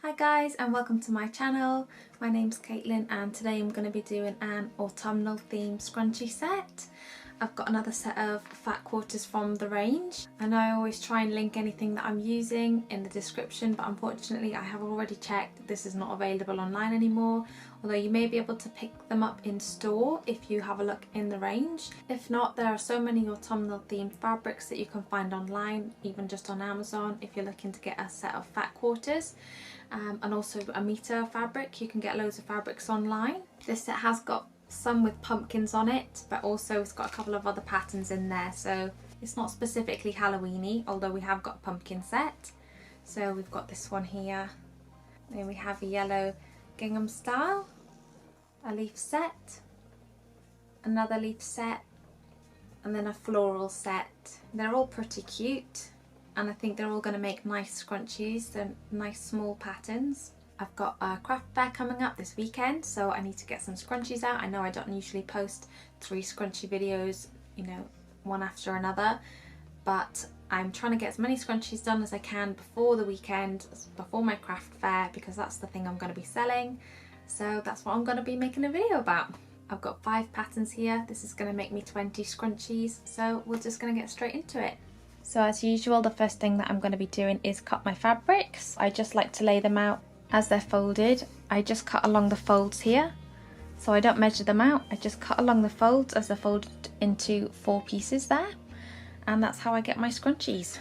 Hi guys and welcome to my channel. My name's Caitlin and today I'm going to be doing an autumnal themed scrunchie set. I've got another set of fat quarters from the range. I know I always try and link anything that I'm using in the description, but unfortunately I have already checked this is not available online anymore, although you may be able to pick them up in store if you have a look in the range. If not, there are so many autumnal themed fabrics that you can find online, even just on Amazon if you're looking to get a set of fat quarters. And also a meter fabric. You can get loads of fabrics online. This set has got some with pumpkins on it, but also it's got a couple of other patterns in there, so it's not specifically Halloweeny, although we have got a pumpkin set. So we've got this one here, then we have a yellow gingham style, a leaf set, another leaf set, and then a floral set. They're all pretty cute, and I think they're all going to make nice scrunchies. They're nice small patterns. I've got a craft fair coming up this weekend, so I need to get some scrunchies out. I know I don't usually post 3 scrunchie videos, one after another, but I'm trying to get as many scrunchies done as I can before the weekend, before my craft fair, because that's the thing I'm going to be selling. So that's what I'm going to be making a video about. I've got 5 patterns here. This is going to make me 20 scrunchies, so we're just going to get straight into it. So as usual, the first thing that I'm going to be doing is cut my fabrics. I just like to lay them out as they're folded. I just cut along the folds here, so I don't measure them out. I just cut along the folds as they're folded into 4 pieces there, and that's how I get my scrunchies.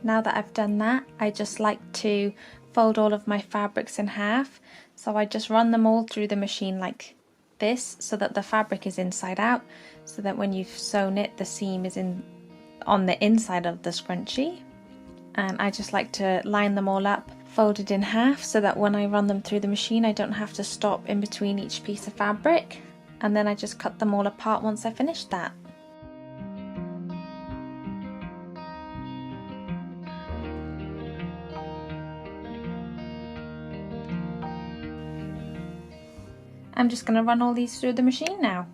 Now that I've done that, I just like to fold all of my fabrics in half. So I just run them all through the machine like this, so that the fabric is inside out, so that when you've sewn it, the seam is on the inside of the scrunchie. And I just like to line them all up, folded in half, so that when I run them through the machine, I don't have to stop in between each piece of fabric. And then I just cut them all apart once I finish that. I'm just going to run all these through the machine now.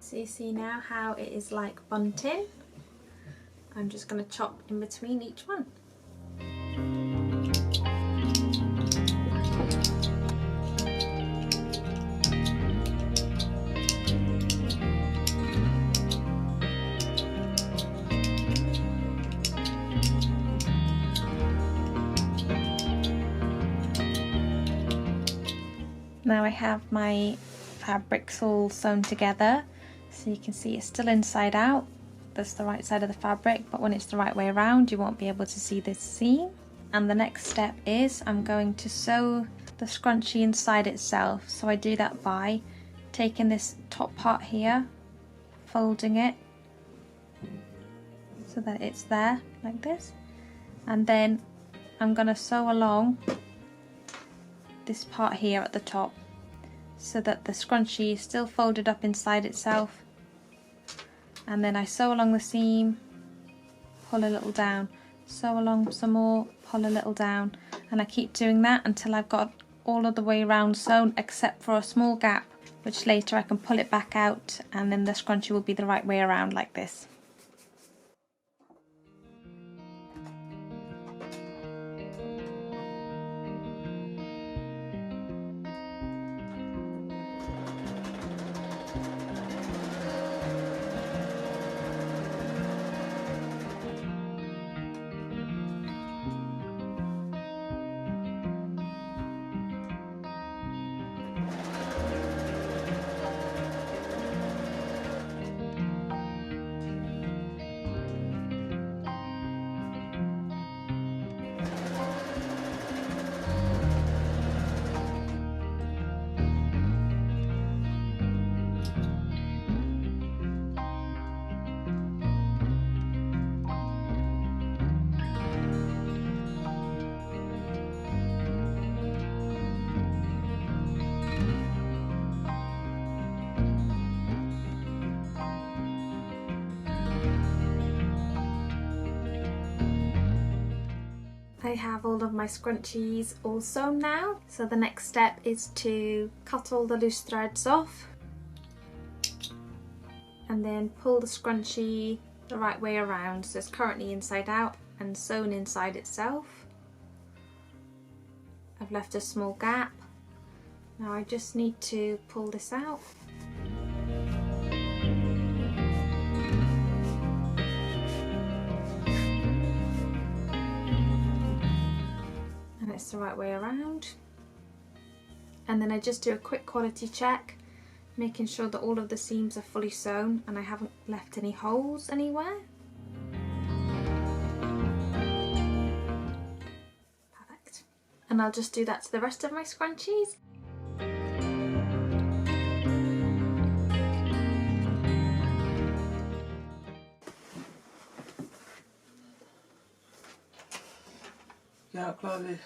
So you see now how it is like bunting. I'm just going to chop in between each one. Now I have my fabrics all sewn together. So you can see it's still inside out. That's the right side of the fabric, but when it's the right way around, you won't be able to see this seam. And the next step is I'm going to sew the scrunchie inside itself. So I do that by taking this top part here, folding it so that it's there like this, and then I'm going to sew along this part here at the top, so that the scrunchie is still folded up inside itself. And then I sew along the seam, pull a little down, sew along some more, pull a little down, and I keep doing that until I've got all of the way around sewn except for a small gap which later I can pull it back out and then the scrunchie will be the right way around like this. I have all of my scrunchies all sewn now, so the next step is to cut all the loose threads off and then pull the scrunchie the right way around, so it's currently inside out and sewn inside itself. I've left a small gap. Now I just need to pull this out. It's the right way around, and then I just do a quick quality check, making sure that all of the seams are fully sewn and I haven't left any holes anywhere. Perfect. And I'll just do that to the rest of my scrunchies. Ja, Claudia.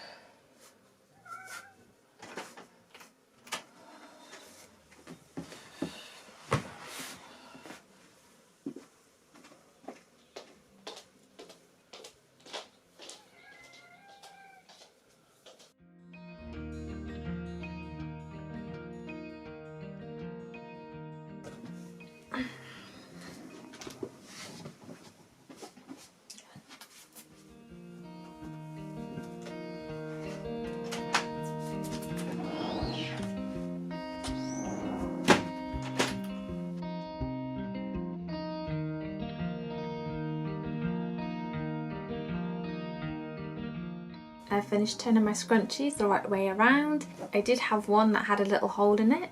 I finished turning my scrunchies the right way around. I did have one that had a little hole in it,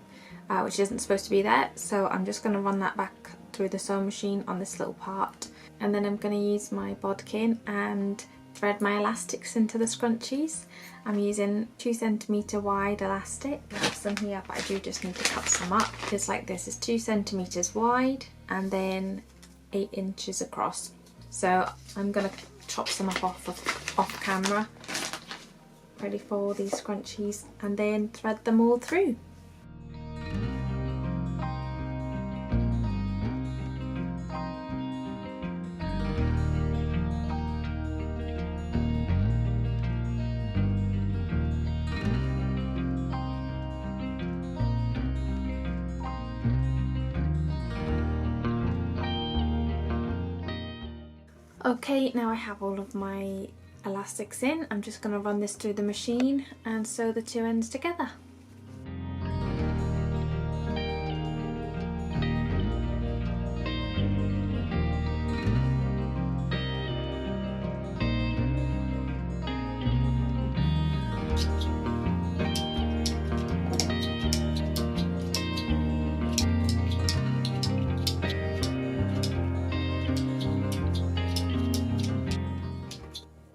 which isn't supposed to be there, so I'm just going to run that back through the sewing machine on this little part, and then I'm going to use my bodkin and thread my elastics into the scrunchies. I'm using 2cm wide elastic. I have some here, but I do just need to cut some up. Just like this is 2 centimeters wide and then 8 inches across. So I'm going to chop some up off camera, ready for all these scrunchies, and then thread them all through. Okay, now I have all of my elastics in. I'm just going to run this through the machine and sew the two ends together.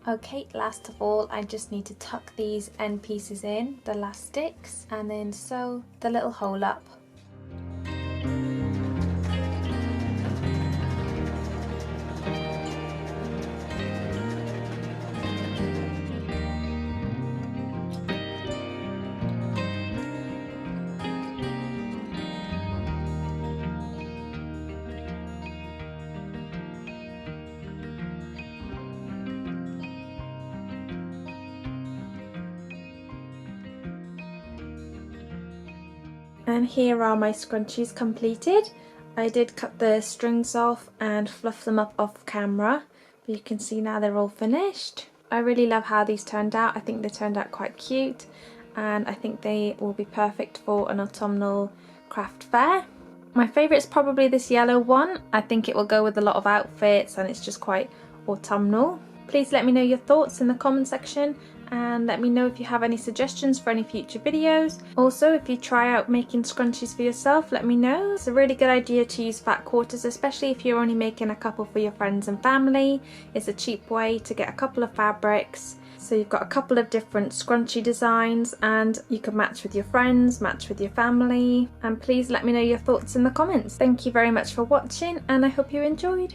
Okay, last of all, I just need to tuck these end pieces in, the elastics, and then sew the little hole up. And here are my scrunchies completed. I did cut the strings off and fluff them up off camera, but you can see now they're all finished. I really love how these turned out. I think they turned out quite cute, and I think they will be perfect for an autumnal craft fair. My favourite is probably this yellow one. I think it will go with a lot of outfits and it's just quite autumnal. Please let me know your thoughts in the comment section, and let me know if you have any suggestions for any future videos. Also, if you try out making scrunchies for yourself, let me know. It's a really good idea to use fat quarters, especially if you're only making a couple for your friends and family. It's a cheap way to get a couple of fabrics. So you've got a couple of different scrunchie designs and you can match with your friends, match with your family. And please let me know your thoughts in the comments. Thank you very much for watching and I hope you enjoyed.